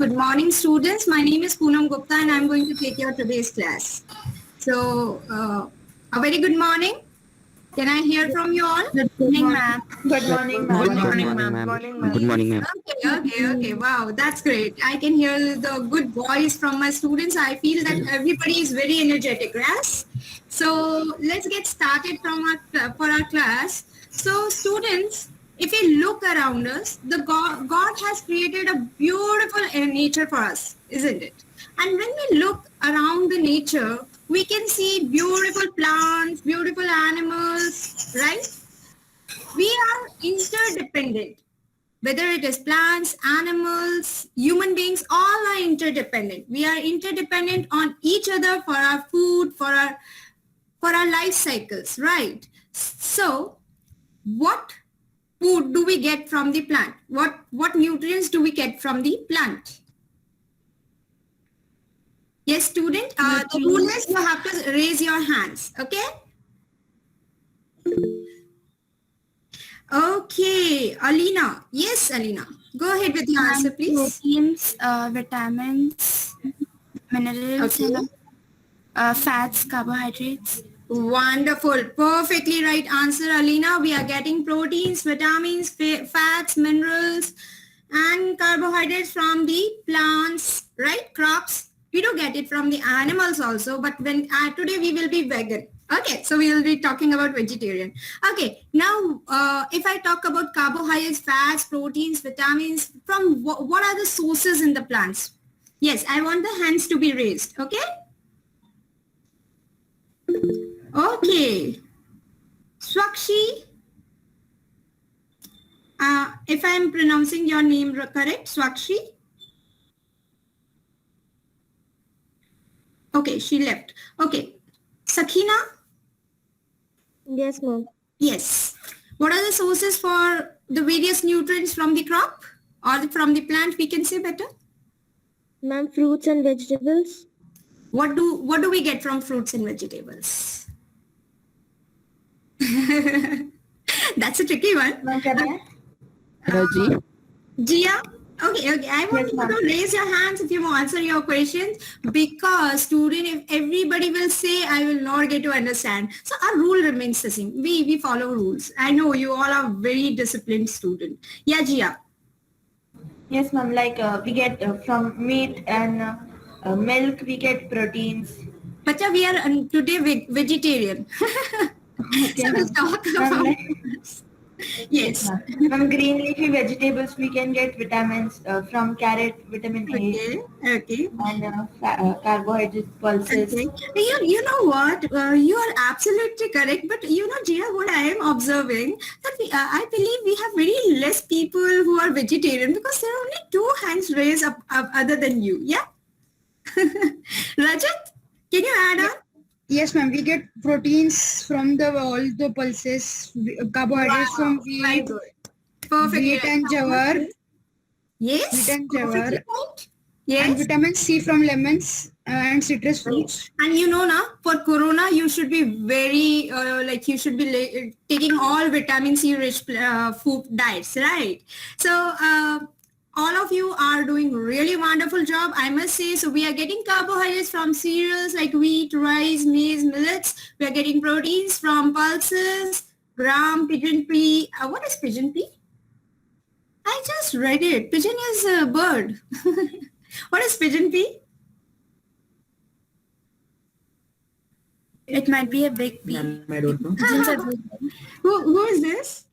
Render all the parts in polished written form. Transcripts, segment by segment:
Good morning, students. My name is Poonam Gupta and I'm going to take your today's class. So, a very good morning. Can I hear from you all? Good morning, ma'am. Good morning, ma'am. Good morning, ma'am. Good morning, ma'am. Okay. Wow, that's great. I can hear the good voice from my students. I feel that everybody is very energetic, yes? So, let's get started for our class. So, students, if we look around us, God has created a beautiful nature for us, isn't it? And when we look around the nature, we can see beautiful plants, beautiful animals, right? We are interdependent. Whether it is plants, animals, human beings, all are interdependent. We are interdependent on each other for our food, for our life cycles, right? So, what food do we get from the plant? What nutrients do we get from the plant? Yes, student. The rule is you have to raise your hands. Okay. Okay, Alina. Yes, Alina. Go ahead with your answer, please. Proteins, vitamins, minerals, Okay. fats, carbohydrates. Wonderful. Perfectly right answer, Alina. We are getting proteins, vitamins, fats, minerals, and carbohydrates from the plants, right? Crops. We do get it from the animals also, but when today we will be vegan. Okay, so we will be talking about vegetarian. Okay, now if I talk about carbohydrates, fats, proteins, vitamins, from what are the sources in the plants? Yes, I want the hands to be raised. Okay. Okay. Swakshi, if I am pronouncing your name correct, Swakshi. Okay, she left. Okay. Sakina? Yes, ma'am. Yes. What are the sources for the various nutrients from the crop or from the plant, we can say better? Ma'am, fruits and vegetables. What do we get from fruits and vegetables? That's a tricky one. Energy. Gia? Okay. I want you to raise your hands if you answer your questions, because student, if everybody will say, I will not get to understand. So our rule remains the same. We follow rules. I know you all are very disciplined student. Yeah, Gia. Yes, ma'am. Like we get from meat and milk, we get proteins. Bacha, we are today vegetarian. Okay, So we'll talk about yes. From green leafy vegetables, we can get vitamins from carrot, vitamin A, Okay. and carbohydrates, pulses. Okay. You know what? You are absolutely correct. But you know, Gia, what I am observing, that I believe we have very less people who are vegetarian, because there are only 2 hands raised up other than you. Yeah? Rajat, can you add on? Yes, ma'am. We get proteins from all the pulses, carbohydrates from Very wheat, good. Perfect. wheat and jawar, Yes. wheat and jawar, Perfectly right. Yes. and vitamin C from lemons and citrus fruits. And you know, now for corona, you should be very you should be taking all vitamin C rich food diets, right? So all of you are doing really wonderful job, I must say. So we are getting carbohydrates from cereals like wheat, rice, maize, millets. We are getting proteins from pulses, gram, pigeon pea. What is pigeon pea? I just read it. Pigeon is a bird. What is pigeon pea? It might be a big pea. I don't know. Pigeons are big. Who is this?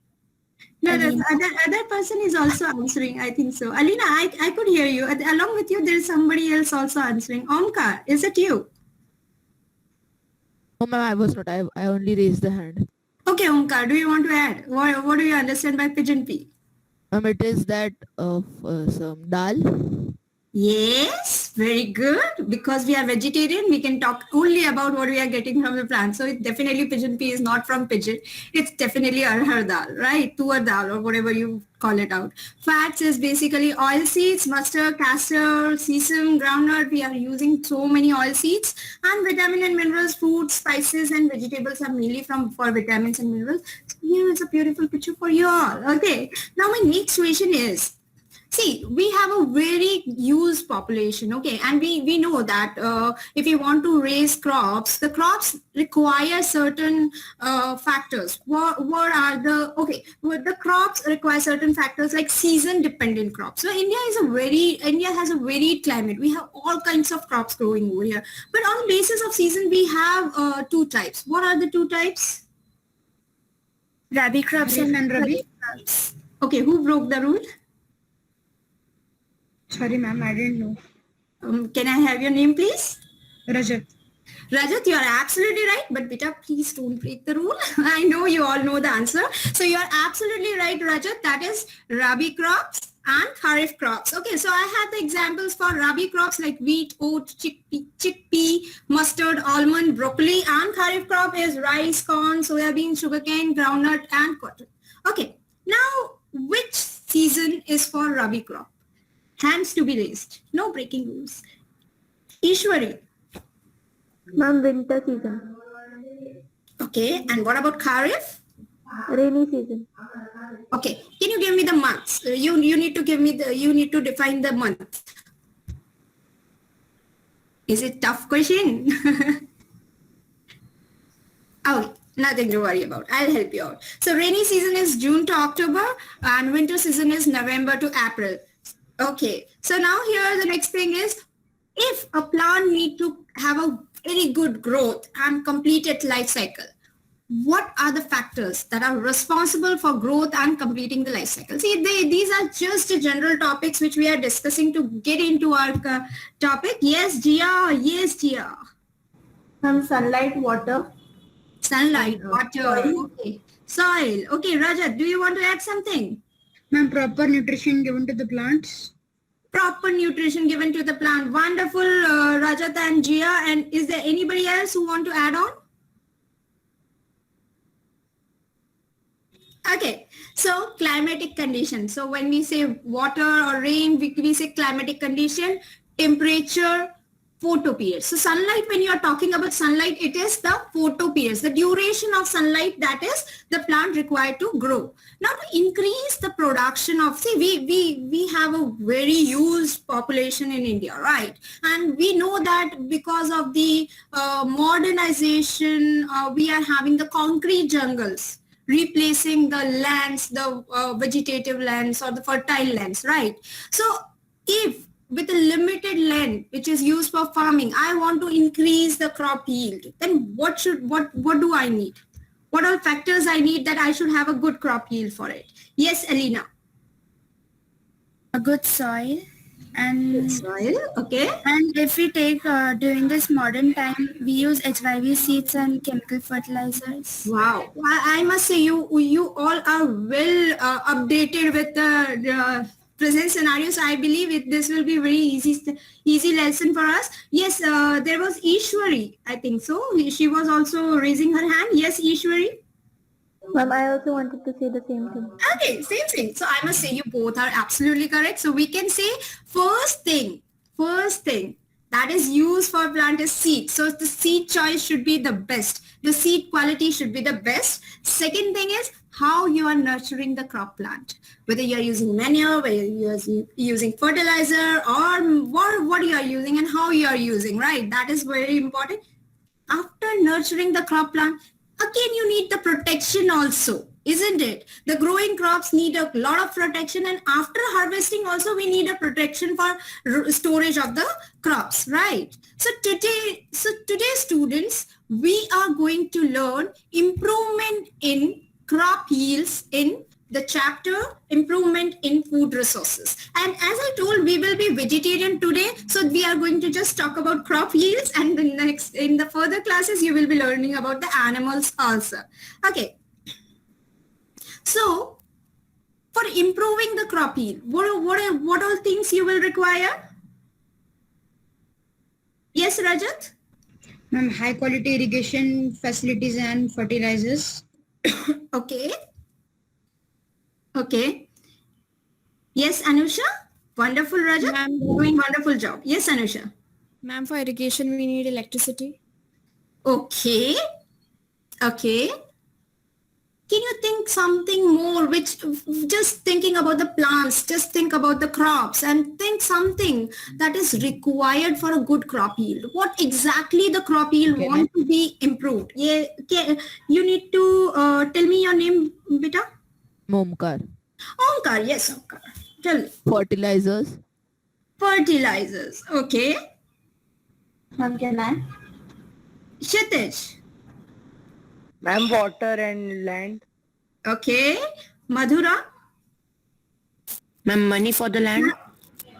No, the Alina. other person is also answering, I think so. Alina, I could hear you. Along with you, there is somebody else also answering. Omkar, is it you? No, ma'am, I was not. I only raised the hand. Okay, Omkar, do you want to add? What do you understand by pigeon pea? Ma'am, it is that of some dal. Yes, very good. Because we are vegetarian, we can talk only about what we are getting from the plant. So it definitely pigeon pea is not from pigeon. It's definitely arhar dal, right? Tuar dal or whatever you call it out. Fats is basically oil seeds, mustard, castor, sesame, groundnut. We are using so many oil seeds. And vitamin and minerals, fruits, spices and vegetables are mainly for vitamins and minerals. So here is a beautiful picture for you all. Okay. Now my next question is, See, we have a very huge population, okay, and we know that if you want to raise crops, the crops require certain factors. What are the, okay, well, the crops require certain factors like season dependent crops. So India has a varied climate. We have all kinds of crops growing over here, but on basis of season, we have two types. What are the two types? Rabi crops Kharif and Rabi. Kharif crops. Okay, who broke the rule? Sorry, ma'am, I didn't know. Can I have your name, please? Rajat. Rajat, you are absolutely right, but beta, please don't break the rule. I know you all know the answer. So you are absolutely right, Rajat. That is Rabi crops and Kharif crops. Okay, so I have the examples for Rabi crops like wheat, oat, chickpea, mustard, almond, broccoli, and Kharif crop is rice, corn, soybean, sugarcane, groundnut, and cotton. Okay, now which season is for Rabi crop? Hands to be raised. No breaking rules. Ishwari. Ma'am, winter season. Okay, and what about Kharif? Rainy season. Okay, can you give me the months? You need to give me you need to define the month. Is it tough question? Oh, nothing to worry about. I'll help you out. So rainy season is June to October and winter season is November to April. Okay, so now here the next thing is, if a plant need to have a very good growth and complete its life cycle, what are the factors that are responsible for growth and completing the life cycle? See, these are just the general topics which we are discussing to get into our topic. Yes, Jia. Yes, Jia. Ma'am, sunlight, water. Sunlight, water, okay. Soil. Okay, Rajat, do you want to add something? Ma'am, proper nutrition given to the plants. Proper nutrition given to the plant. Wonderful, Rajat and Jia. And is there anybody else who want to add on? Okay, so climatic condition. So when we say water or rain, we say climatic condition, temperature, photoperiod. So sunlight, when you are talking about sunlight, it is the photoperiods, the duration of sunlight that is the plant required to grow. Now to increase the production of, see, we have a very huge population in India, right? And we know that because of the modernization, we are having the concrete jungles replacing the lands, the vegetative lands or the fertile lands, right? So if with a limited land which is used for farming, I want to increase the crop yield, then what do I need? What are factors I need that I should have a good crop yield for it? Yes, Alina. A good soil. And Soil, okay. And if we take during this modern time, we use HYV seeds and chemical fertilizers. Wow, I must say you all are well updated with the present scenarios. I believe this will be very easy lesson for us. Yes, there was Ishwari, I think so. She was also raising her hand. Yes, Ishwari. Ma'am, I also wanted to say the same thing. Okay, same thing. So I must say you both are absolutely correct. So we can say first thing that is used for plant is seed. So the seed choice should be the best. The seed quality should be the best. Second thing is how you are nurturing the crop plant. Whether you are using manure, whether you are using fertilizer or what you are using and how you are using, right? That is very important. After nurturing the crop plant, again, you need the protection also, isn't it? The growing crops need a lot of protection, and after harvesting also we need a protection for storage of the crops, right? So today students, we are going to learn improvement in crop yields in the chapter improvement in food resources. And as I told, we will be vegetarian today. So we are going to just talk about crop yields, and in the further classes, you will be learning about the animals also. Okay. So for improving the crop yield, what all things you will require? Yes, Rajat? Ma'am, high quality irrigation facilities and fertilizers. Okay. Okay. Yes, Anusha? Wonderful, Rajat. Ma'am. Doing wonderful job. Yes, Anusha. Ma'am, for irrigation, we need electricity. Okay. Okay. can you think something more, which just thinking about the plants, just think about the crops and think something that is required for a good crop yield. What exactly the crop yield want to be improved? Yeah, you need to tell me your name, beta. Momkar. Omkar, yes, Omkar. Tell me. Fertilizers. Fertilizers, okay. Ma'am, can I? Kshitij, Ma'am, water and land. okay. Madhura, Ma'am, money for the land.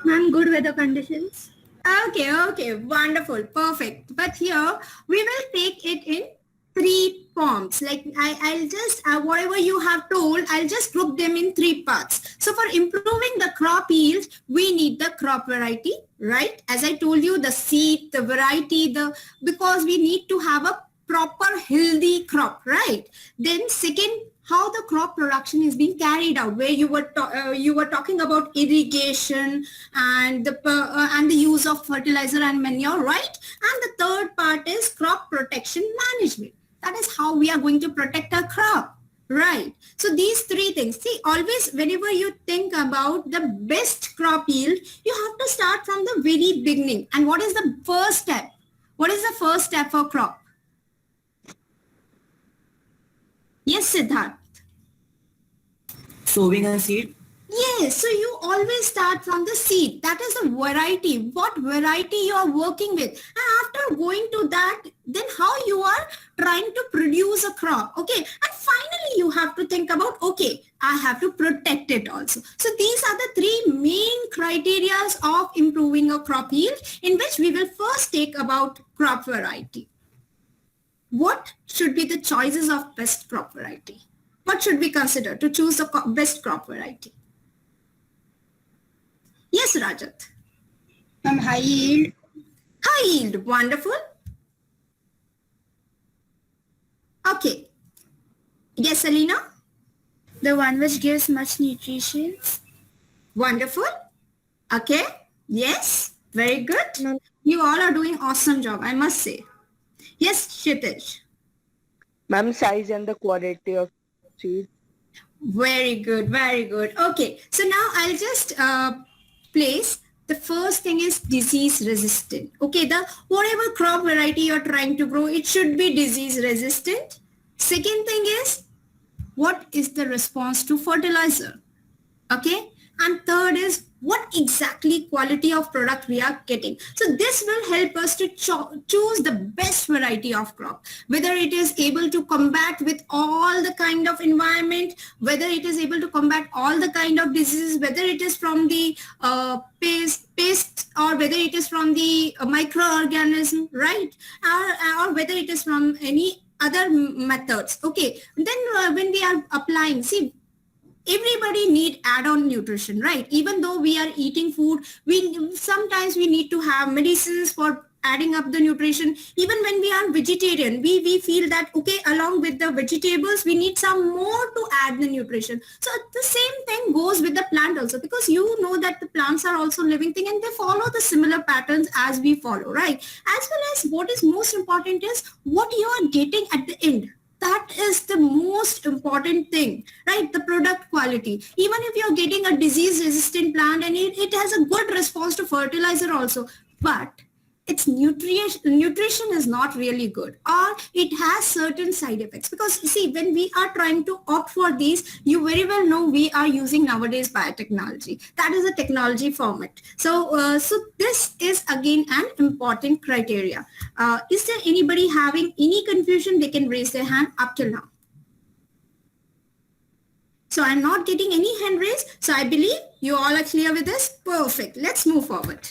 Ma'am, good weather conditions. okay, wonderful, perfect. But here we will take it in 3 forms. Like I'll just, whatever you have told, I'll just group them in 3 parts. So for improving the crop yield, we need the crop variety, right? As I told you, the seed, the variety, because we need to have a proper healthy crop, right? Then second, how the crop production is being carried out, where you were talking about irrigation and the use of fertilizer and manure, right? And the third part is crop protection management. That is how we are going to protect our crop, right? So these 3 things. See, always whenever you think about the best crop yield, you have to start from the very beginning. And what is the first step? What is the first step for crop? Yes, Siddharth. Sowing a seed. Yes, so you always start from the seed. That is the variety, what variety you are working with. And after going to that, then how you are trying to produce a crop. Okay, and finally you have to think about, okay, I have to protect it also. So these are the 3 main criteria of improving a crop yield, in which we will first take about crop variety. What should be the choices of best crop variety? What should we consider to choose the best crop variety? Yes, Rajat. High yield. High yield, wonderful. Okay. Yes, Alina? The one which gives much nutrition. Wonderful. Okay. Yes, very good. You all are doing awesome job, I must say. Yes, Kshitij. Ma'am, size and the quality of seed. Very good, very good. Okay, so now I'll just place the first thing is disease resistant. Okay, the whatever crop variety you're trying to grow, it should be disease resistant. Second thing is, what is the response to fertilizer? Okay, and third is, what exactly quality of product we are getting. So this will help us to choose the best variety of crop, whether it is able to combat with all the kind of environment, whether it is able to combat all the kind of diseases, whether it is from the pest or whether it is from the microorganism, right? Or whether it is from any other methods. Okay, then when we are applying, see, everybody need add-on nutrition, right? Even though we are eating food, sometimes we need to have medicines for adding up the nutrition. Even when we are vegetarian, we feel that, okay, along with the vegetables, we need some more to add the nutrition. So the same thing goes with the plant also, because you know that the plants are also living thing and they follow the similar patterns as we follow, right? As well as what is most important is what you are getting at the end. That is the most important thing, right? The product quality. Even if you're getting a disease resistant plant and it has a good response to fertilizer also, but its nutrition is not really good, or it has certain side effects. Because see, when we are trying to opt for these, you very well know we are using nowadays biotechnology. That is a technology format. So, so this is again an important criteria. Is there anybody having any confusion? They can raise their hand up till now. So I'm not getting any hand raised. So I believe you all are clear with this. Perfect. Let's move forward.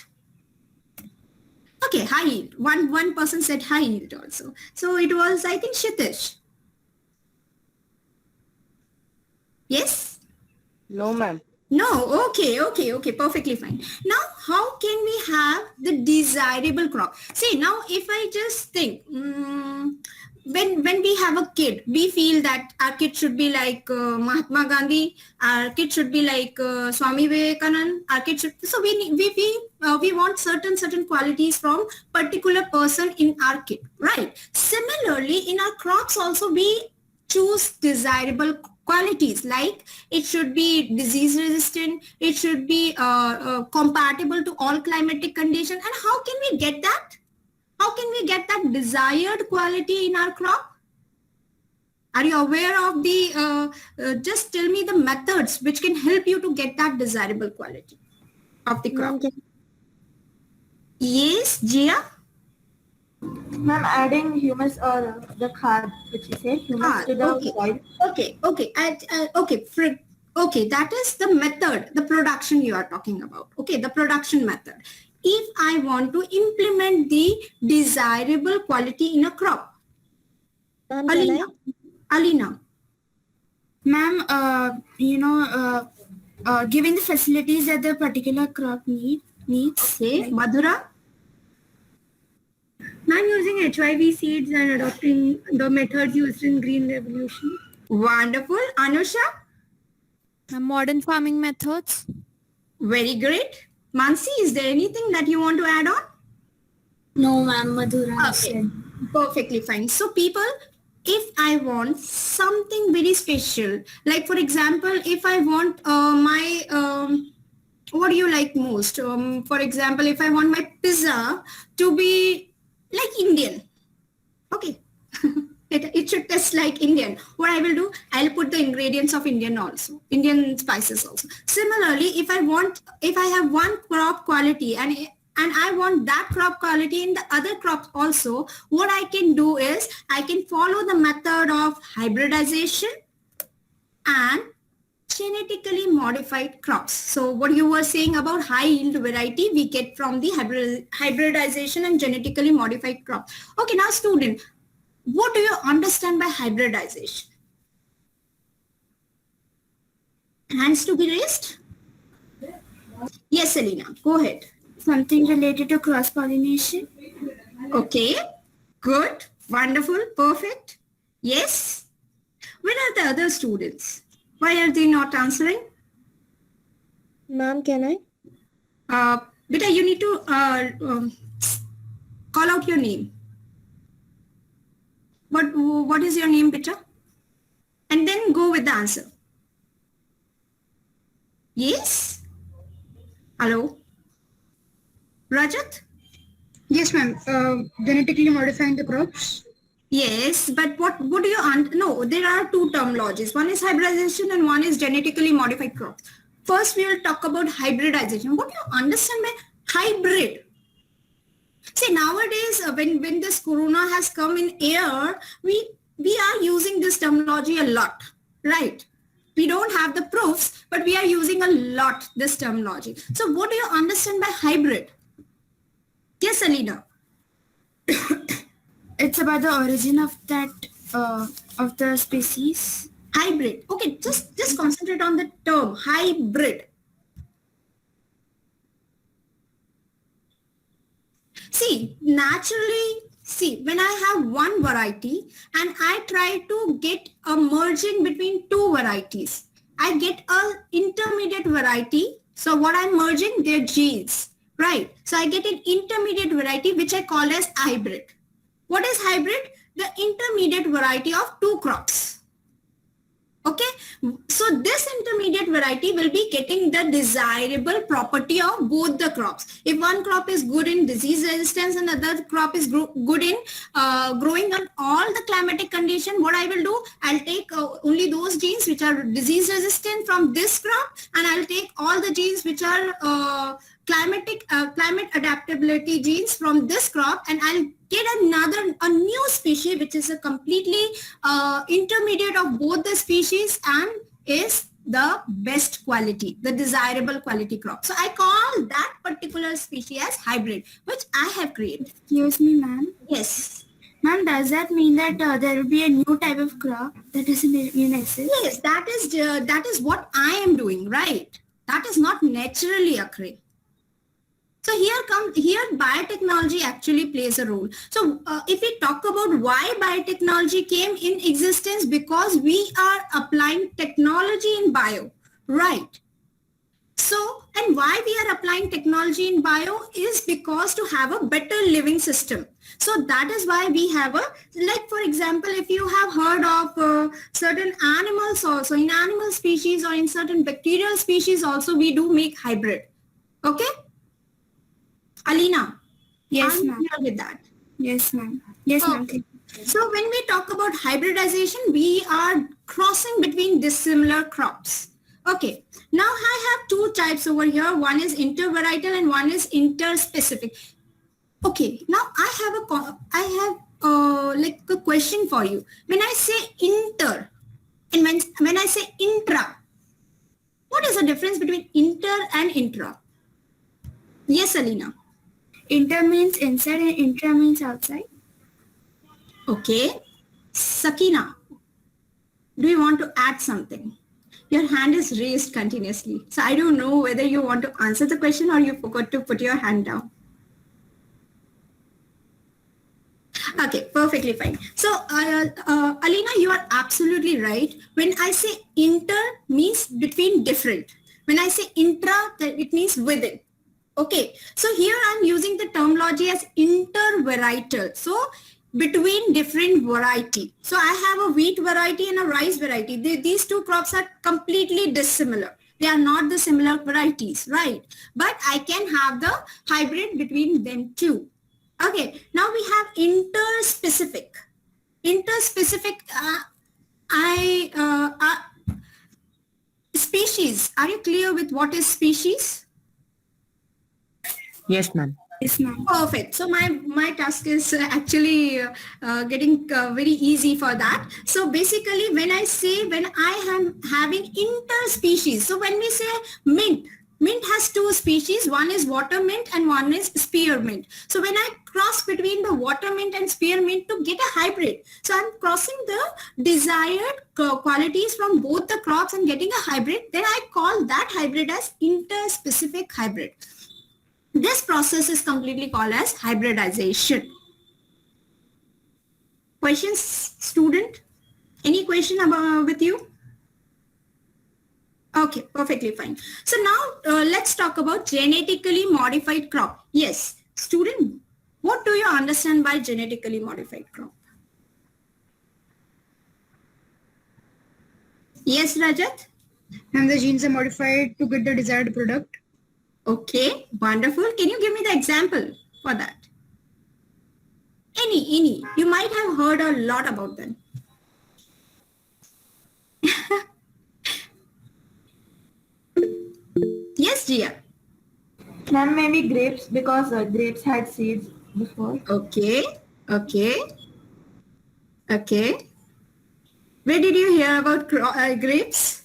Okay, high yield. One person said high yield also. So it was, I think, Kshitij. Yes? No, ma'am. No, okay, perfectly fine. Now, how can we have the desirable crop? See, now if I just think, when we have a kid, we feel that our kid should be like Mahatma Gandhi, our kid should be like Swami Vivekanand, our kid should, so we want certain qualities from particular person in our kid, right? Similarly, in our crops also, we choose desirable qualities, like it should be disease resistant, it should be compatible to all climatic conditions. And how can we get that? How can we get that desired quality in our crop? Are you aware of the, just tell me the methods which can help you to get that desirable quality of the crop. Yes, Jia? Ma'am, adding humus or the khad, which you said, humus to the soil. Okay, that is the method, the production you are talking about. Okay, the production method. If I want to implement the desirable quality in a crop. Alina. Ma'am, giving the facilities that the particular crop needs. Okay, Madhura. I'm using HYV seeds and adopting the methods used in Green Revolution. Wonderful. Anusha. Modern farming methods. Very great. Mansi, is there anything that you want to add on? No, ma'am, Madhura. Okay, perfectly fine. So people, if I want something very special, like for example, if I want what do you like most? For example, if I want my pizza to be like Indian, okay, it should taste like Indian. What I will do, I'll put the ingredients of Indian also, Indian spices also. Similarly, if I have one crop quality and I want that crop quality in the other crops also, what I can do is I can follow the method of hybridization and genetically modified crops. So what you were saying about high yield variety we get from the hybridization and genetically modified crop. Okay, now student, what do you understand by hybridization? Hands to be raised? Yes, Selena, go ahead. Something related to cross-pollination. Okay, good, wonderful, perfect. Yes. Where are the other students? Why are they not answering? Ma'am, can I? Beta, you need to call out your name. What is your name, Beta? And then go with the answer. Yes? Hello? Rajat? Yes, ma'am. Genetically modifying the crops. Yes, but what do you no, there are two terminologies. One is hybridization and one is genetically modified crops. First, we will talk about hybridization. What do you understand by hybrid? See, nowadays, when this corona has come in air, we are using this terminology a lot, right? We don't have the proofs, but we are using a lot this terminology. So what do you understand by hybrid? Yes, Alina. It's about the origin of that of the species. Hybrid. Okay, just concentrate on the term hybrid. See, naturally, when I have one variety and I try to get a merging between two varieties, I get an intermediate variety. So what I'm merging, their genes, right? So I get an intermediate variety which I call as hybrid. What is hybrid? The intermediate variety of two crops. Okay, so this intermediate variety will be getting the desirable property of both the crops. If one crop is good in disease resistance and another crop is good in growing on all the climatic condition, what I will do, I'll take only those genes which are disease resistant from this crop, and I'll take all the genes which are climate adaptability genes from this crop, and I'll get a new species which is a completely intermediate of both the species and is the best quality, the desirable quality crop. So I call that particular species as hybrid, which I have created. Excuse me, ma'am. Yes. Ma'am, does that mean that there will be a new type of crop that doesn't even exist? Yes, that is what I am doing, right? That is not naturally occurring. So here biotechnology actually plays a role. So if we talk about why biotechnology came in existence, because we are applying technology in bio, right? So, and why we are applying technology in bio is because to have a better living system. So that is why we have a, like for example, if you have heard of certain animals also, in animal species or in certain bacterial species also, we do make hybrid. Okay? Alina? Yes, are you ma'am. clear with that? Yes, ma'am. Yes, ma'am. Okay. So when we talk about hybridization, we are crossing between dissimilar crops. Okay. Now I have two types over here. One is intervarietal and one is interspecific. Okay. Now I have like a question for you. When I say inter and when I say intra, what is the difference between inter and intra? Yes, Alina. Inter means inside and intra means outside. Okay. Sakina, do you want to add something? Your hand is raised continuously. So I don't know whether you want to answer the question or you forgot to put your hand down. Okay, perfectly fine. So Alina, you are absolutely right. When I say inter means between different. When I say intra, it means within. Okay, so here I'm using the terminology as intervarietal. So between different variety. So I have a wheat variety and a rice variety. These two crops are completely dissimilar. They are not the similar varieties, right? But I can have the hybrid between them too. Okay, now we have interspecific. Interspecific, species. Are you clear with what is species? Yes, ma'am. Yes, ma'am. Perfect. So my task is actually getting very easy for that. So basically when I am having interspecies, so when we say mint has two species, one is water mint and one is spearmint. So when I cross between the water mint and spearmint to get a hybrid, so I'm crossing the desired qualities from both the crops and getting a hybrid, then I call that hybrid as interspecific hybrid. This process is completely called as hybridization. Questions, student? Any question about with you? Okay, perfectly fine. So now let's talk about genetically modified crop. Yes, student, what do you understand by genetically modified crop? Yes, Rajat? And the genes are modified to get the desired product. Okay, wonderful. Can you give me the example for that? Any. You might have heard a lot about them. Yes, Jia. Ma'am, maybe grapes because grapes had seeds before. Okay. Where did you hear about grapes?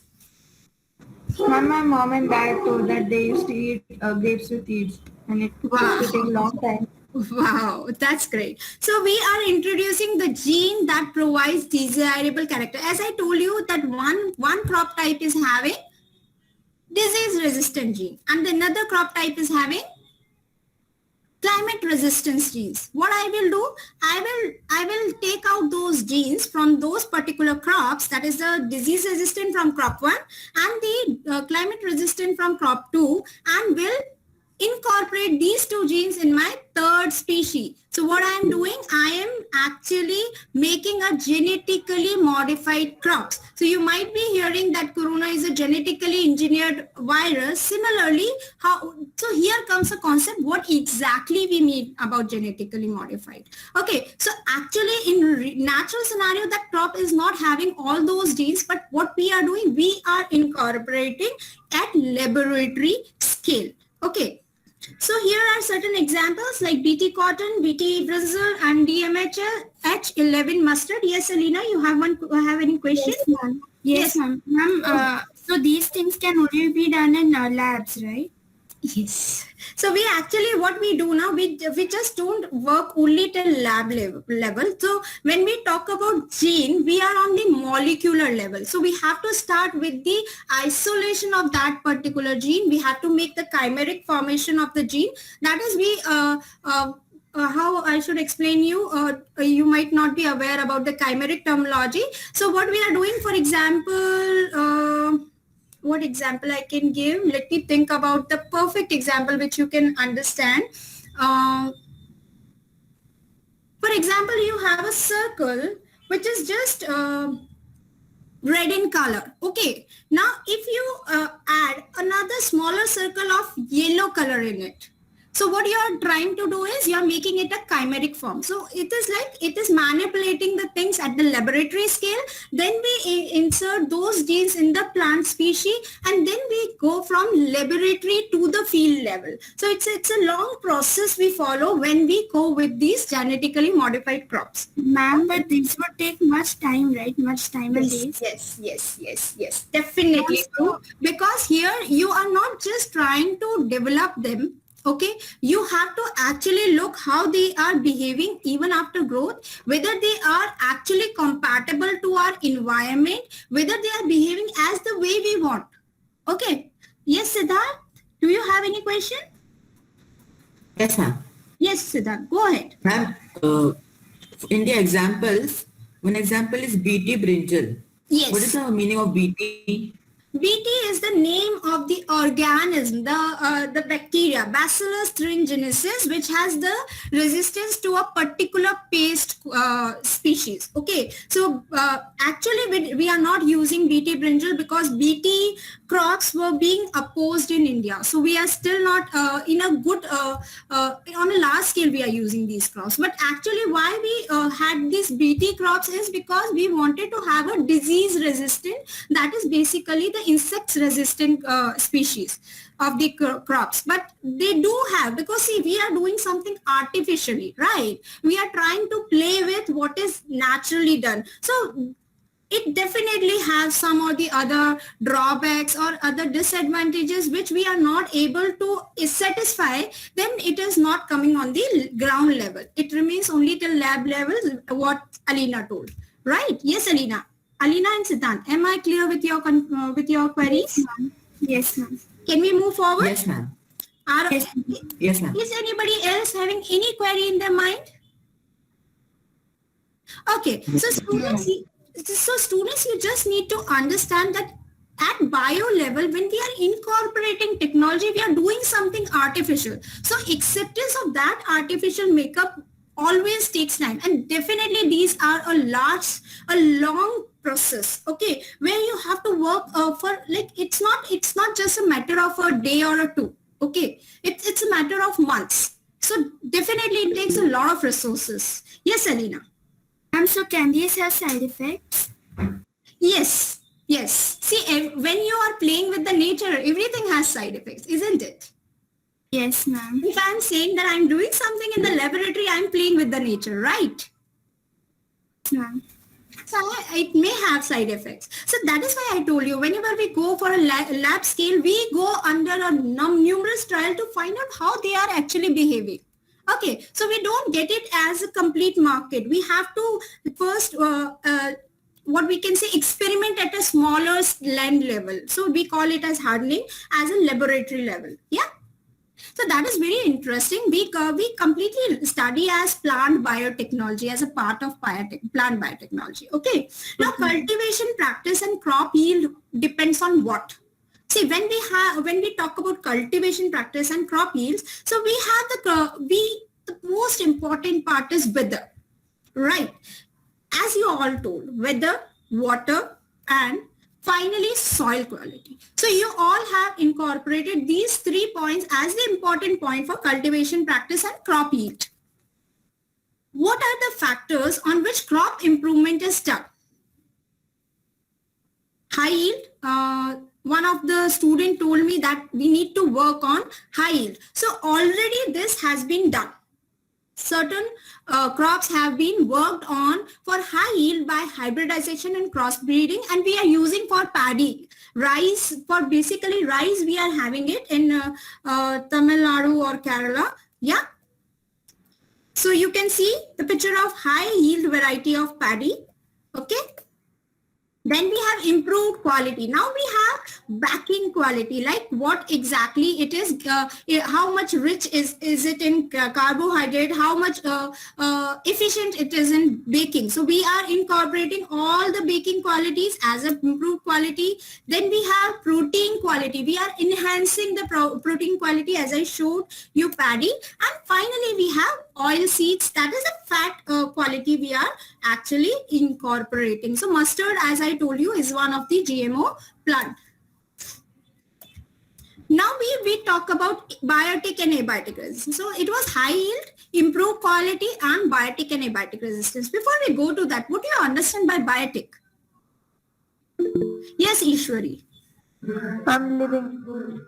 Ma'am, my mom and dad told that they used to eat grapes with seeds and it Wow. used to take a long time. Wow, that's great. So we are introducing the gene that provides desirable character. As I told you that one crop type is having disease resistant gene and another crop type is having climate resistance genes. What I will do, I will take out those genes from those particular crops, that is the disease resistant from crop 1 and the climate resistant from crop 2, and will incorporate these two genes in my third species. So what I am doing, I am actually making a genetically modified crops. So you might be hearing that corona is a genetically engineered virus. Similarly, so here comes a concept, what exactly we mean about genetically modified. Okay, so actually in natural scenario, that crop is not having all those genes, but what we are doing, we are incorporating at laboratory scale. Okay. So here are certain examples like BT cotton, BT Brazil, and DMH11 mustard. Yes, Alina, you have any question? Yes, ma'am. Yes, ma'am. Ma'am, so these things can only be done in labs, right? Yes. So we actually, what we do now, we just don't work only till lab level. So when we talk about gene, we are on the molecular level. So we have to start with the isolation of that particular gene. We have to make the chimeric formation of the gene. That is how I should explain you, you might not be aware about the chimeric terminology. So what we are doing, for example, what example I can give? Let me think about the perfect example which you can understand. For example, you have a circle which is just red in color. Okay. Now, if you add another smaller circle of yellow color in it, so what you are trying to do is you are making it a chimeric form. So it is like it is manipulating the things at the laboratory scale. Then we insert those genes in the plant species, and then we go from laboratory to the field level. So it's a long process we follow when we go with these genetically modified crops. Ma'am, but this would take much time, right? Much time and days. Yes. Definitely true. Because here you are not just trying to develop them. Okay, you have to actually look how they are behaving even after growth, whether they are actually compatible to our environment, whether they are behaving as the way we want. Okay. Yes, Siddharth, do you have any question? Yes, ma'am. Yes, Siddharth, go ahead. Ma'am, in the examples, one example is BT brinjal. Yes. What is the meaning of BT? BT is the name of the organism, the bacteria, Bacillus thuringiensis, which has the resistance to a particular pest species. Okay, so actually we are not using BT brinjal because BT crops were being opposed in India. So we are still not in a good, on a large scale we are using these crops. But actually why we had these BT crops is because we wanted to have a disease resistant, that is basically the insects resistant species of the crops. But they do have, because see, we are doing something artificially, right? We are trying to play with what is naturally done. So it definitely has some or the other drawbacks or other disadvantages which we are not able to satisfy. Then it is not coming on the ground level. It remains only till lab level, what Alina told, right? Yes, Alina. Alina and Siddhant, am I clear with your queries? Yes, ma'am. Can we move forward? Yes, ma'am. Yes, ma'am. Is anybody else having any query in their mind? Okay, so students, you just need to understand that at bio level, when we are incorporating technology, we are doing something artificial. So acceptance of that artificial makeup always takes time, and definitely these are a long process, okay, where you have to work for, like, it's not just a matter of a day or a two, okay, it's a matter of months. So definitely it takes a lot of resources. Yes, Alina. So can these have side effects? Yes. See, when you are playing with the nature, everything has side effects, isn't it? Yes, ma'am. If I'm saying that I'm doing something in the laboratory, I'm playing with the nature, right? Ma'am. So it may have side effects. So that is why I told you, whenever we go for a lab scale, we go under a numerous trial to find out how they are actually behaving. Okay, so we don't get it as a complete market. We have to first, what we can say, experiment at a smaller land level. So we call it as hardening as a laboratory level. Yeah. So that is very interesting. We completely study as plant biotechnology as a part of plant biotechnology. Okay. Now cultivation practice and crop yield depends on what? See, when we talk about cultivation practice and crop yields, so we have the most important part is weather, right? As you all told, weather, water, and finally soil quality. So you all have incorporated these 3 points as the important point for cultivation practice and crop yield. What are the factors on which crop improvement is done? High yield. One of the students told me that we need to work on high yield. So already this has been done. Certain crops have been worked on for high yield by hybridization and crossbreeding, and we are using for paddy. Rice, for basically rice, we are having it in Tamil Nadu or Kerala. Yeah. So you can see the picture of high yield variety of paddy. Okay. Then we have improved quality. Now we have backing quality, like what exactly it is, how much rich is it in carbohydrate, how much efficient it is in baking. So we are incorporating all the baking qualities as a improved quality. Then we have protein quality. We are enhancing the protein quality, as I showed you, Paddy. And finally we have oil seeds. That is a fat quality we are actually incorporating. So mustard, as I told you, is one of the GMO plant. Now we talk about biotic and abiotic resistance. So it was high yield, improved quality, and biotic and abiotic resistance. Before we go to that, what do you understand by biotic? Yes, Ishwari. I'm living.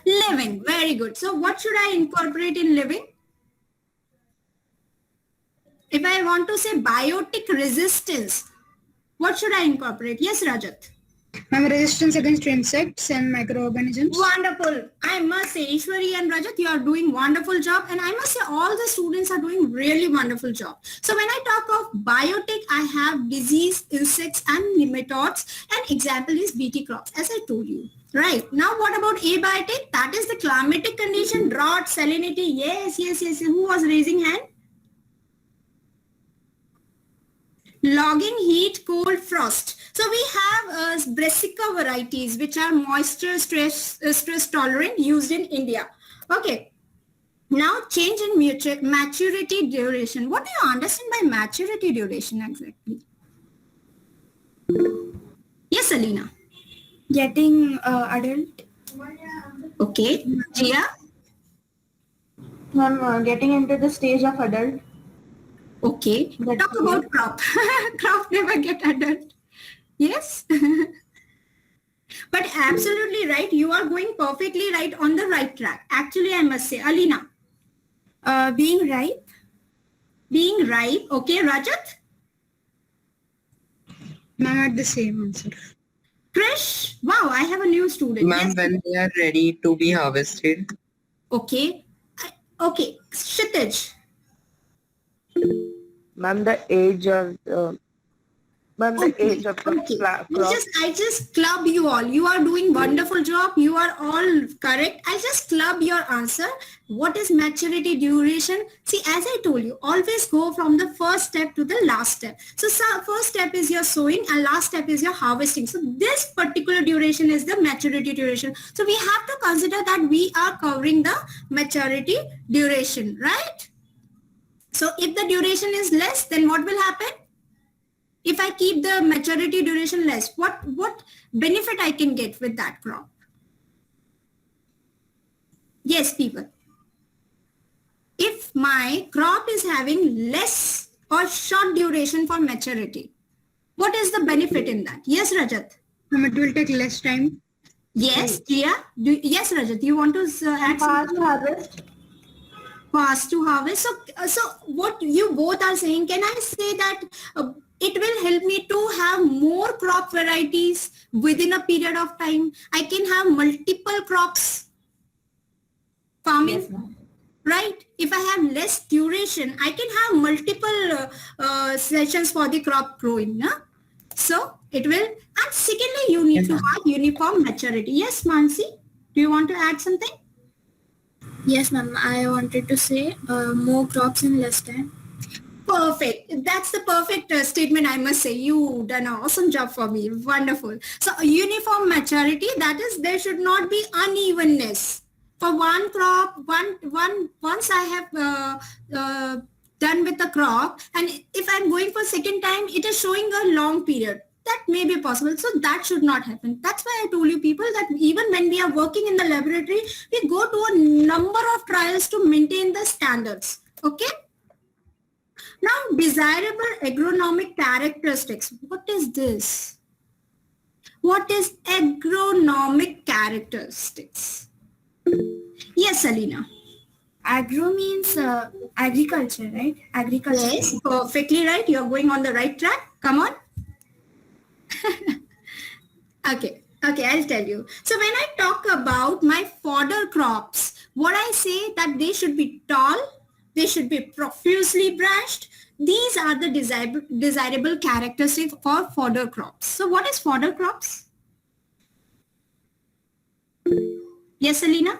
Living, very good. So what should I incorporate in living? If I want to say biotic resistance, what should I incorporate? Yes, Rajat. Ma'am, resistance against insects and microorganisms. Wonderful. I must say, Ishwari and Rajat, you are doing wonderful job. And I must say all the students are doing really wonderful job. So when I talk of biotic, I have disease, insects and nematodes. And example is BT crops, as I told you. Right. Now what about abiotic? That is the climatic condition, drought, salinity. Yes. Who was raising hand? Logging, heat, cold, frost. So we have brassica varieties, which are moisture stress tolerant, used in India. Okay. Now change in maturity duration. What do you understand by maturity duration exactly? Yes, Alina. Getting adult. Okay. Jia? I'm getting into the stage of adult. Okay. That's Talk about crop. Crop never get adult. Yes. But absolutely right. You are going perfectly right on the right track. Actually, I must say, Alina. Being ripe. Being ripe. Okay, Rajat? Ma'am, at the same answer. Krish? Wow, I have a new student. Ma'am, Yes. when they are ready to be harvested. Okay. Okay. Kshitij. Ma'am, the age of the Okay. crop. I just club you all. You are doing wonderful job. You are all correct. I just club your answer. What is maturity duration? See, as I told you, always go from the first step to the last step. So first step is your sowing and last step is your harvesting. So this particular duration is the maturity duration. So we have to consider that we are covering the maturity duration, right? So if the duration is less, then what will happen? If I keep the maturity duration less, what benefit I can get with that crop? Yes, people. If my crop is having less or short duration for maturity, what is the benefit in that? Yes, Rajat. It will take less time. Yes, Jia. Yes, Rajat. You want to add Fast something? harvest. Fast to harvest. So what you both are saying, can I say that it will help me to have more crop varieties within a period of time? I can have multiple crops farming. Yes, ma'am. Right? If I have less duration, I can have multiple sessions for the crop growing. Huh? So it will. And secondly, you need to have uniform maturity. Yes, Mansi, do you want to add something? Yes, ma'am. I wanted to say more crops in less time. Perfect. That's the perfect statement, I must say. You done an awesome job for me. Wonderful. So uniform maturity, that is, there should not be unevenness. For one crop, once I have done with the crop, and if I'm going for second time, it is showing a long period. That may be possible. So that should not happen. That's why I told you people that even when we are working in the laboratory, we go to a number of trials to maintain the standards. Okay. Now, desirable agronomic characteristics. What is this? What is agronomic characteristics? Yes, Alina. Agro means agriculture, right? Agriculture. Yes, perfectly right. You're going on the right track. Come on. Okay, I'll tell you. So when I talk about my fodder crops, what I say that they should be tall, they should be profusely branched, these are the desirable characteristics for fodder crops. So what is fodder crops? Yes, Alina?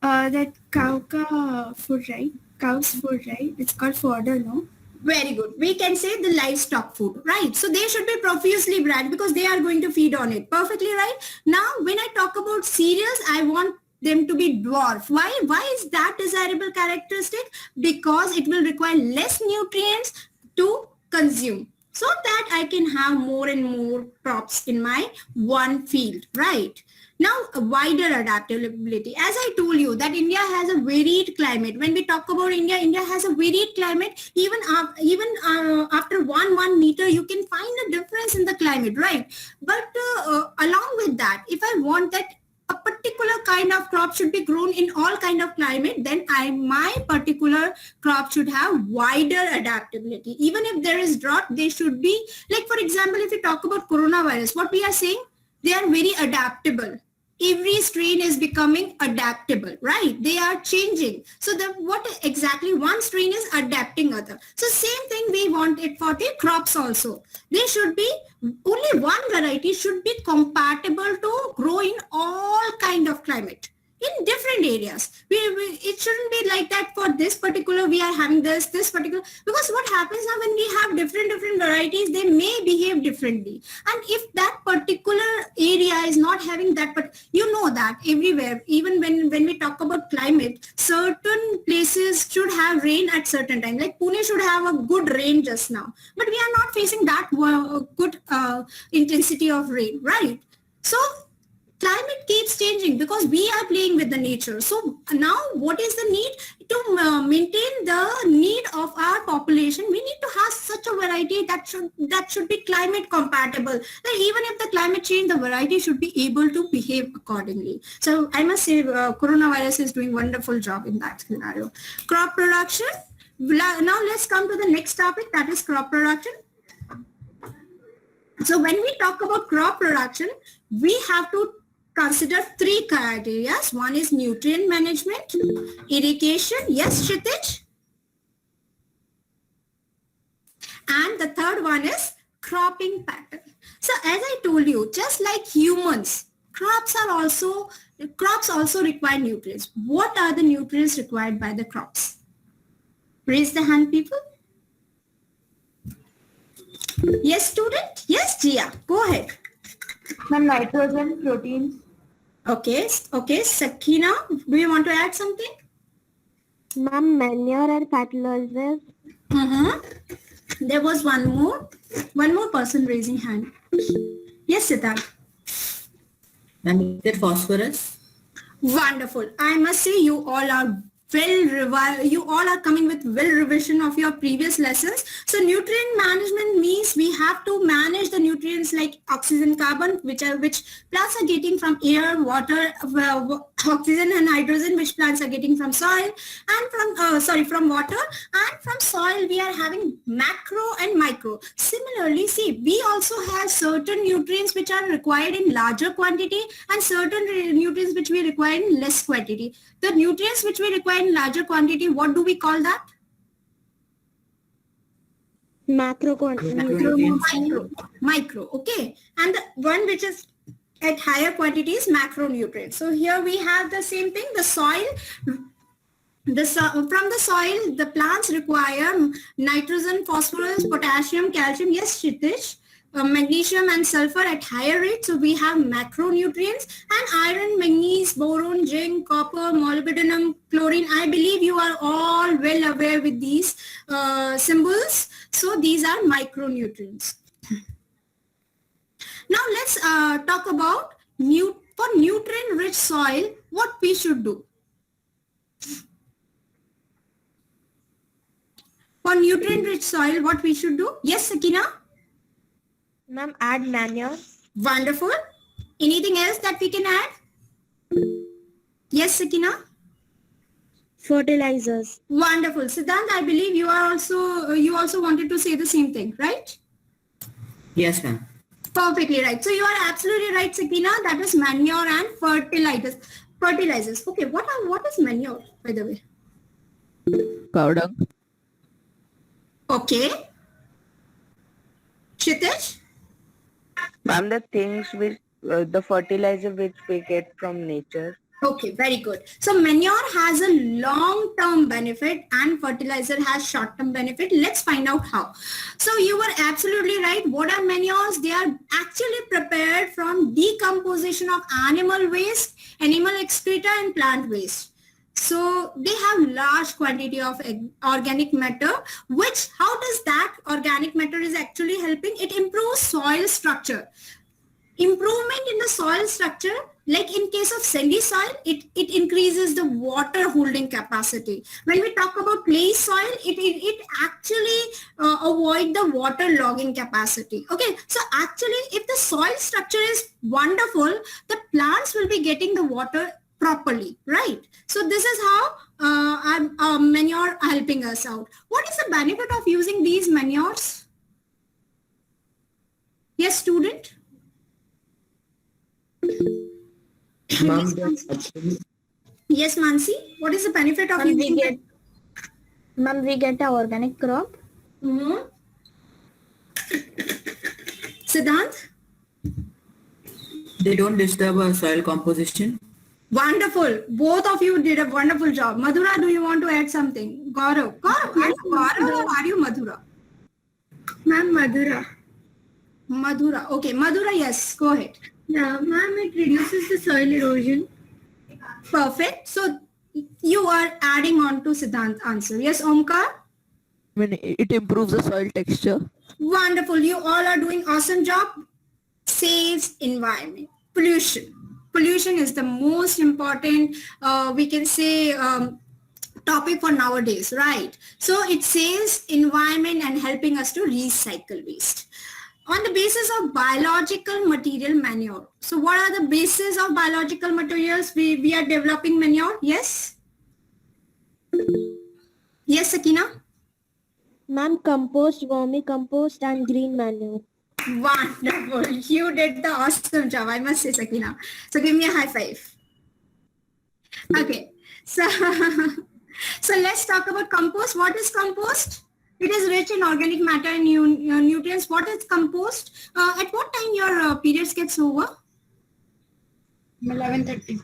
That cow food, right? Cow's food, right? It's called fodder, no? Very good. We can say the livestock food, right? So they should be profusely branded because they are going to feed on it. Perfectly right. Now, when I talk about cereals, I want them to be dwarf. Why is that desirable characteristic? Because it will require less nutrients to consume so that I can have more and more crops in my one field, right? Now, a wider adaptability. As I told you that India has a varied climate. When we talk about India, India has a varied climate. Even after one meter, you can find a difference in the climate, right? But along with that, if I want that a particular kind of crop should be grown in all kind of climate, then my particular crop should have wider adaptability. Even if there is drought, they should be, like for example, if you talk about coronavirus, what we are saying, they are very adaptable. Every strain is becoming adaptable, right? They are changing. So what exactly one strain is adapting other. So same thing we want it for the crops also. They should be, only one variety should be compatible to grow in all kind of climate. In different areas. It shouldn't be like that for this particular, we are having this particular, because what happens now when we have different varieties, they may behave differently. And if that particular area is not having that, but you know that everywhere, even when we talk about climate, certain places should have rain at certain time. Like Pune should have a good rain just now, but we are not facing that good intensity of rain, right? So climate keeps changing because we are playing with the nature. So now what is the need? To maintain the need of our population, we need to have such a variety that should be climate compatible. Like even if the climate change, the variety should be able to behave accordingly. So I must say coronavirus is doing wonderful job in that scenario. Crop production. Now let's come to the next topic, that is crop production. So when we talk about crop production, we have to consider three criteria. One is nutrient management, irrigation. Yes, Kshitij? And the third one is cropping pattern. So as I told you, just like humans, crops also require nutrients. What are the nutrients required by the crops? Raise the hand, people. Yes, student? Yes, Jia, go ahead. Some nitrogen, proteins. Okay, Sakina, do you want to add something? Ma'am, manure and fertilizers. There was one more person raising hand. Yes, Siddharth. And the phosphorus. Wonderful. I must say you all are you all are coming with revision of your previous lessons. So nutrient management means we have to manage the nutrients like oxygen, carbon, which plants are getting from air, water, oxygen and hydrogen, which plants are getting from soil, and from water, and from soil we are having macro and micro. Similarly, see, we also have certain nutrients which are required in larger quantity and certain nutrients which we require in less quantity. The nutrients which we require in larger quantity, what do we call that? Macro quantity. Micro, okay. And the one which is at higher quantity is macronutrients. So here we have the same thing, the soil. From the soil, the plants require nitrogen, phosphorus, potassium, calcium. Yes, Kshitij. Magnesium and sulfur at higher rates. So we have macronutrients, and iron, manganese, boron, zinc, copper, molybdenum, chlorine. I believe you are all well aware with these symbols. So these are micronutrients. Now let's talk about for nutrient-rich soil, what we should do. For nutrient-rich soil, what we should do? Yes, Sakina? Ma'am, add manure. Wonderful. Anything else that we can add? Yes, Sakina? Fertilizers. Wonderful. Siddhant, I believe you also wanted to say the same thing, right? Yes, ma'am. Perfectly right. So you are absolutely right, Sakina. That is manure and fertilizers. Okay, what is manure, by the way? Cow dung. Okay. Kshitij? Ma'am, the things which the fertilizer which we get from nature. Okay, very good. So manure has a long-term benefit and fertilizer has short-term benefit. Let's find out how. So you were absolutely right. What are manures? They are actually prepared from decomposition of animal waste, animal excreta and plant waste. So they have large quantity of organic matter, which how does that organic matter is actually helping? It improves soil structure. Improvement in the soil structure, like in case of sandy soil, it increases the water holding capacity. When we talk about clay soil, it actually avoid the water logging capacity. Okay, so actually if the soil structure is wonderful, the plants will be getting the water properly, right? So this is how manure are helping us out. What is the benefit of using these manures? Yes, student? Yes, Mansi. What is the benefit of using it? Ma'am, we get a organic crop. Mm-hmm. Siddhant? They don't disturb our soil composition. Wonderful. Both of you did a wonderful job. Madhura, do you want to add something? Gaurav. Gaurav, are you Gaurav or are you Madhura? Ma'am, Madhura. Madhura. Okay, Madhura, yes. Go ahead. Yeah, ma'am, it reduces the soil erosion. Perfect. So you are adding on to Siddhant's answer. Yes, Omkar? I mean, it improves the soil texture. Wonderful. You all are doing awesome job. Saves environment. Pollution. Pollution is the most important, we can say, topic for nowadays, right? So it saves environment and helping us to recycle waste. On the basis of biological material manure. So what are the bases of biological materials we are developing manure? Yes? Yes, Sakina? Ma'am, compost, vermicompost and green manure. Wonderful. You did the awesome job, I must say, Sakina. So give me a high five. Okay. So, so let's talk about compost. What is compost? It is rich in organic matter and nutrients. What is compost? At what time your periods gets over? 11:30.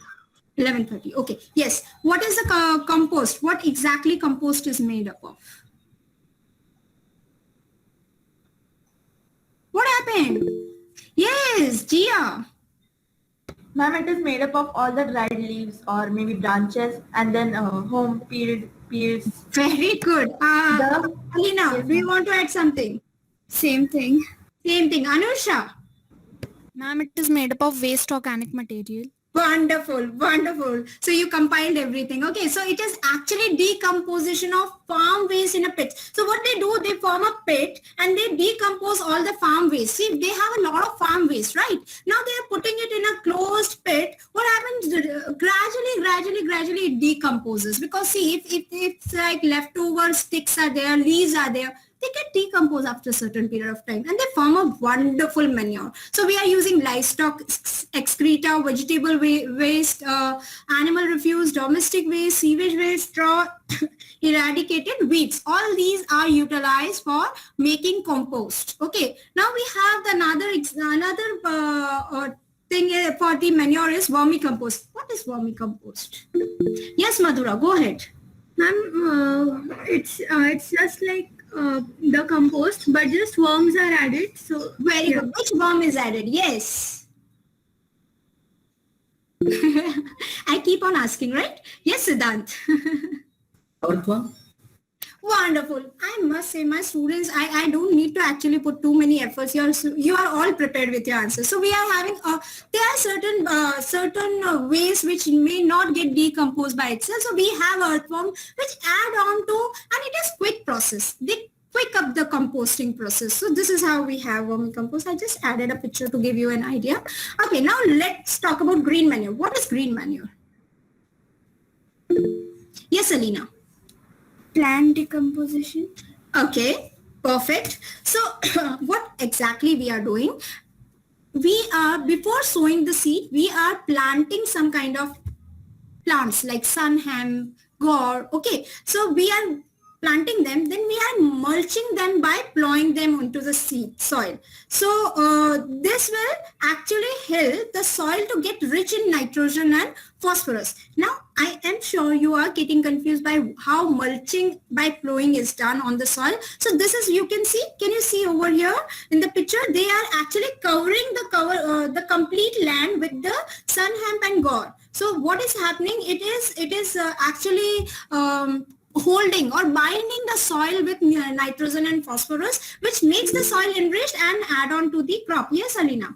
11:30. Okay. Yes. What is the compost? What exactly compost is made up of? What happened? Yes, Gia. Ma'am, it is made up of all the dried leaves or maybe branches and then home peeled. Very good. Alina, do you want to add something? Same thing. Same thing. Anusha. Ma'am, it is made up of waste organic material. Wonderful, wonderful. So you compiled everything. Okay, so it is actually decomposition of farm waste in a pit. So what they do, they form a pit and they decompose all the farm waste. See, they have a lot of farm waste, right? Now they are putting it in a closed pit. What happens? Gradually it decomposes. Because see, if it's like leftover sticks are there, leaves are there, they get decomposed after a certain period of time and they form a wonderful manure. So we are using livestock excreta, vegetable waste, animal refuse, domestic waste, sewage waste, straw, eradicated weeds. All these are utilized for making compost. Okay. Now we have another thing for the manure is vermicompost. What is vermicompost? Yes, Madhura, go ahead. Ma'am, it's just like the compost, but just worms are added. So very good. Which worm is added? Yes. I keep on asking, right? Yes, Siddhant. Earthworm? Wonderful. I must say my students, I don't need to actually put too many efforts. You are all prepared with your answers. So we are having, there are certain ways which may not get decomposed by itself. So we have earthworm which add on to, and it is quick process. They quick up the composting process. So this is how we have vermicompost. I just added a picture to give you an idea. Okay, now let's talk about green manure. What is green manure? Yes, Alina. Plant decomposition. Okay, perfect. So what exactly we are doing? We are, before sowing the seed, we are planting some kind of plants like sun hemp, gore. Okay, so we are planting them, then we are mulching them by plowing them onto the soil. So this will actually help the soil to get rich in nitrogen and phosphorus. Now, I am sure you are getting confused by how mulching by plowing is done on the soil. So this is, you can see, can you see over here in the picture? They are actually covering the complete land with the sun hemp and gore. So what is happening? It is actually holding or binding the soil with nitrogen and phosphorus, which makes the soil enriched and add on to the crop. Yes, Alina?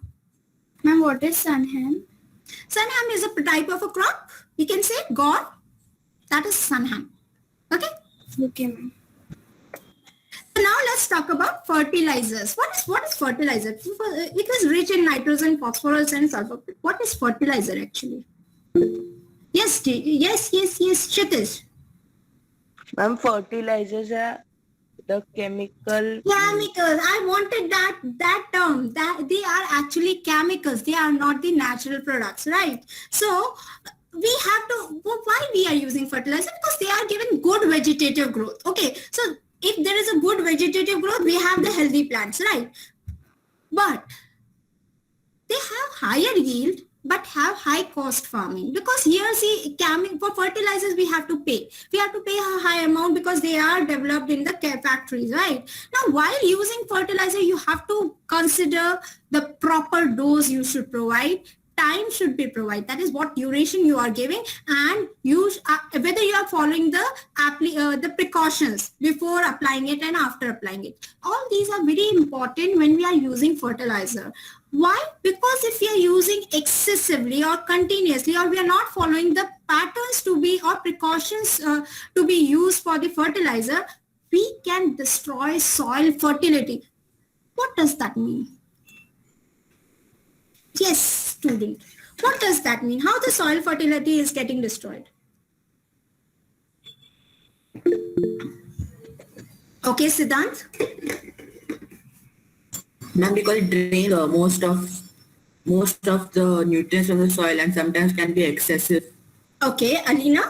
Ma'am, what is sun hemp? Sun hemp is a type of a crop. We can say gore. That is sun hemp. Okay? Okay, ma'am. So now let's talk about fertilizers. What is fertilizer? It is rich in nitrogen, phosphorus and sulfur. What is fertilizer actually? Yes, Kshitiz. Ma'am, fertilizers are the chemical. Chemicals. I wanted that term. That they are actually chemicals. They are not the natural products, right? So we have to. Why we are using fertilizer? Because they are giving good vegetative growth. Okay. So if there is a good vegetative growth, we have the healthy plants, right? But they have higher yield, but have high cost farming, because here see, for fertilizers we have to pay a high amount because they are developed in the factories, right? Now while using fertilizer, you have to consider the proper dose you should provide, time should be provided, that is what duration you are giving, and whether you are following the precautions before applying it and after applying it. All these are very important when we are using fertilizer. Why? Because if we are using excessively or continuously, or we are not following the patterns to be or precautions to be used for the fertilizer, we can destroy soil fertility. What does that mean? Yes, student. What does that mean? How the soil fertility is getting destroyed? Okay, Siddhant. Ma'am, because it drains most of the nutrients from the soil and sometimes can be excessive. Okay, Alina.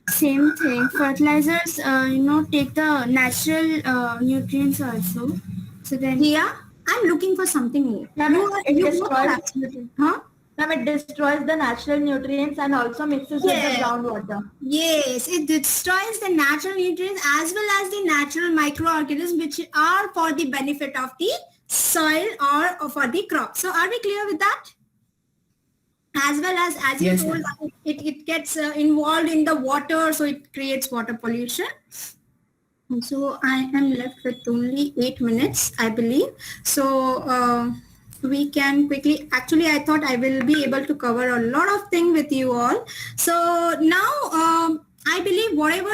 Same thing. Fertilizers, take the natural nutrients also. So then, Yeah, I'm looking for something more. Ma'am, it destroys. Huh? Ma'am, it destroys the natural nutrients and also mixes with the groundwater. Yes, it destroys the natural nutrients as well as the natural microorganisms which are for the benefit of the soil or for the crop. So are we clear with that? As well as you Yes, told, it gets involved in the water, so it creates water pollution. And so I am left with only 8 minutes, I believe. So we can quickly, actually I thought I will be able to cover a lot of things with you all. So now I believe whatever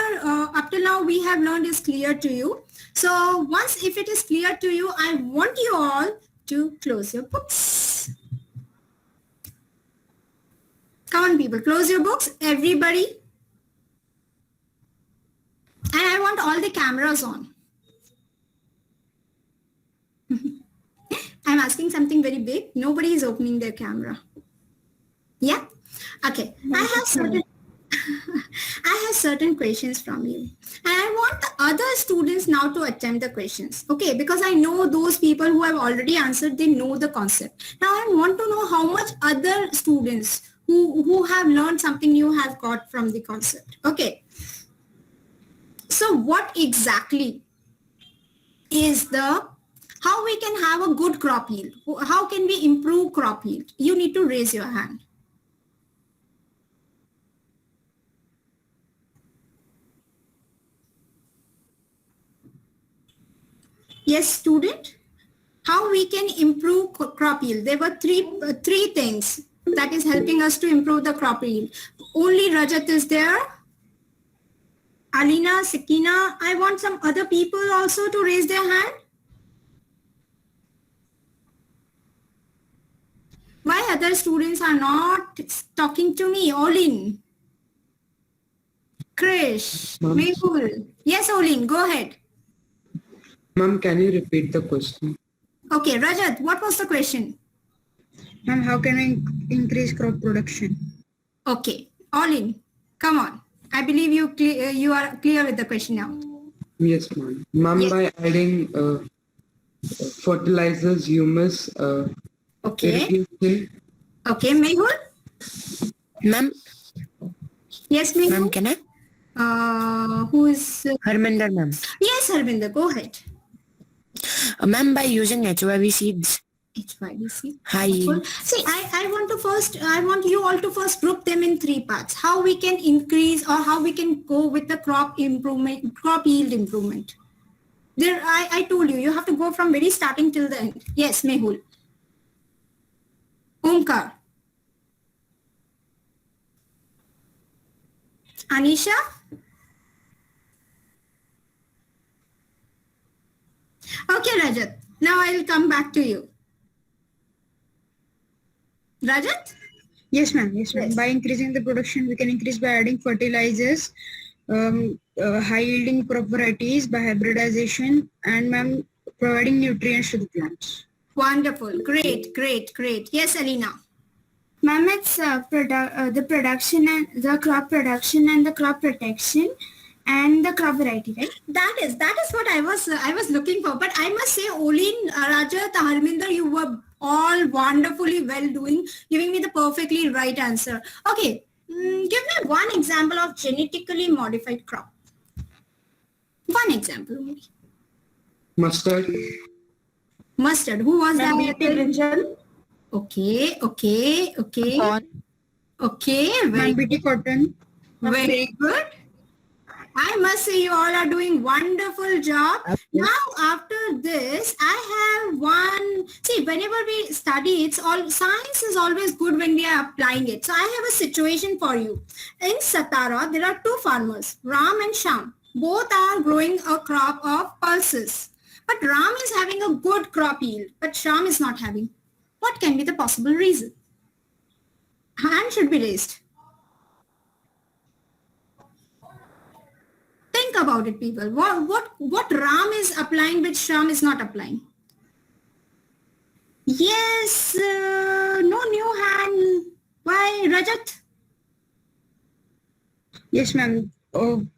up till now we have learned is clear to you. So once if it is clear to you, I want you all to close your books. Come on people, close your books, everybody. And I want all the cameras on. I'm asking something very big. Nobody is opening their camera. Yeah? Okay. I have certain questions from you. And I want the other students now to attempt the questions. Okay, because I know those people who have already answered, they know the concept. Now I want to know how much other students who have learned something new have got from the concept. Okay. So what exactly is how we can have a good crop yield? How can we improve crop yield? You need to raise your hand. Yes, student. How we can improve crop yield? There were three things that is helping us to improve the crop yield. Only Rajat is there. Alina, Sakina, I want some other people also to raise their hand. Why other students are not talking to me? Olin, Krish, Mehul. Yes, Olin, go ahead. Ma'am, can you repeat the question? Okay, Rajat, what was the question? Ma'am, how can I increase crop production? Okay, Olin, come on. I believe you you are clear with the question now? Yes, ma'am. Ma'am, Yes. by adding fertilizers, humus, Okay. irrigation. Okay, Mehul? Ma'am, Yes, Mehul? can I? Who is... Harminder, ma'am. Yes, Harvinder, go ahead. Ma'am, by using HYV seeds, HYBC. high Cool. yield. See, I want you all to first group them in 3 parts. How we can increase or how we can go with the crop improvement, crop yield improvement. There, I told you, you have to go from very starting till the end. Yes, Mehul. Omkar. Anisha. Okay, Rajat. Now I'll come back to you. Rajat? Yes, ma'am. Yes, ma'am. Yes. By increasing the production, we can increase by adding fertilizers, high-yielding crop varieties, by hybridization, and ma'am, providing nutrients to the plants. Wonderful. Great, great, great. Yes, Alina. Ma'am, it's the production and the crop production and the crop protection and the crop variety, right? That is what I was looking for. But I must say, Olin, Rajat, Harminder, you were all wonderfully well doing, giving me the perfectly right answer. Okay, give me one example of genetically modified crop. One example only. Mustard. Mustard. Who was Ma'am, that? BT brinjal. Okay. Corn. Okay, very Ma'am, BT cotton. Very good. I must say you all are doing wonderful job. Now after this, I have one, see whenever we study, science is always good when we are applying it. So I have a situation for you. In Satara, there are 2 farmers, Ram and Sham. Both are growing a crop of pulses. But Ram is having a good crop yield, but Sham is not having. What can be the possible reason? Hand should be raised. Think about it, people. What Ram is applying which Sham is not applying? Yes, no new hand. Why, Rajat? Yes, ma'am.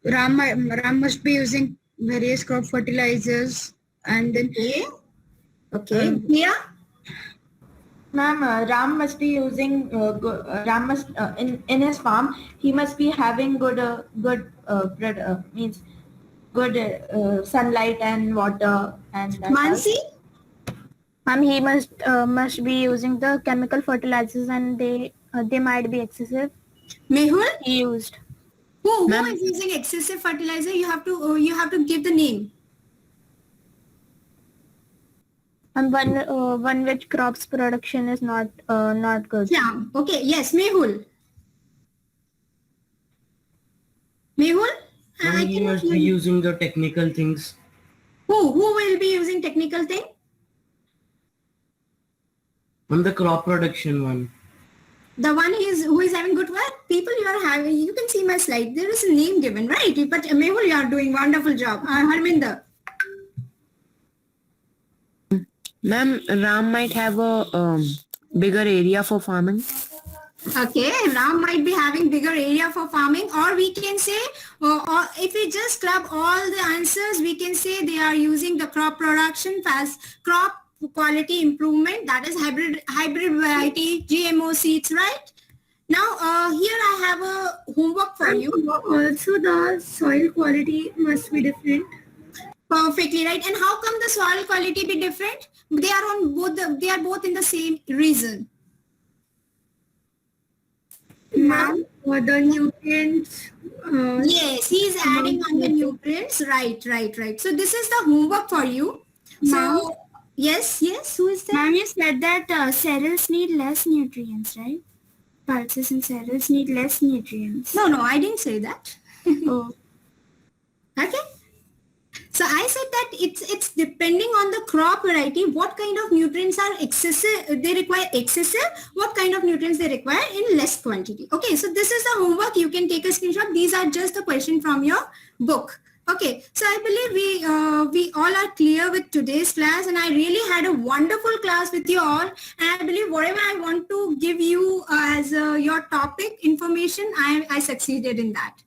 Ram must be using various crop fertilizers, and then Okay. Yeah. Ma'am, Ram must be using Ram must in his farm. He must be having good sunlight and water and that. Mansi? Ma'am, he must be using the chemical fertilizers and they might be excessive. Mehul? He used. Who is using excessive fertilizer? You have to give the name. And one which crops production is not good. Yeah. Okay. Yes, Mehul. Mehul? He must be using the technical things. Who will be using technical thing? On the crop production one. The one who is having good work? People you can see my slide. There is a name given, right? But Mehul, you are doing wonderful job. Harminder. Ma'am, Ram might have a bigger area for farming. Okay, Ram might be having bigger area for farming, or we can say, or if we just club all the answers, we can say they are using the crop production as crop quality improvement, that is hybrid variety, GMO seeds, right? Now, here I have a homework for you. Also, the soil quality must be different. Perfectly right. And how come the soil quality be different? They are both in the same region. Ma'am, the nutrients. Yes, he is adding on the nutrients. Right. So this is the homework for you. So yes, who is that? Ma'am, you said that cereals need less nutrients, right? Pulses and cereals need less nutrients. No, I didn't say that. Oh. Okay. So I said that it's depending on the crop variety, what kind of nutrients are excessive, they require excessive, what kind of nutrients they require in less quantity. Okay, so this is the homework. You can take a screenshot. These are just the question from your book. Okay, so I believe we all are clear with today's class, and I really had a wonderful class with you all. And I believe whatever I want to give you as your topic information, I succeeded in that.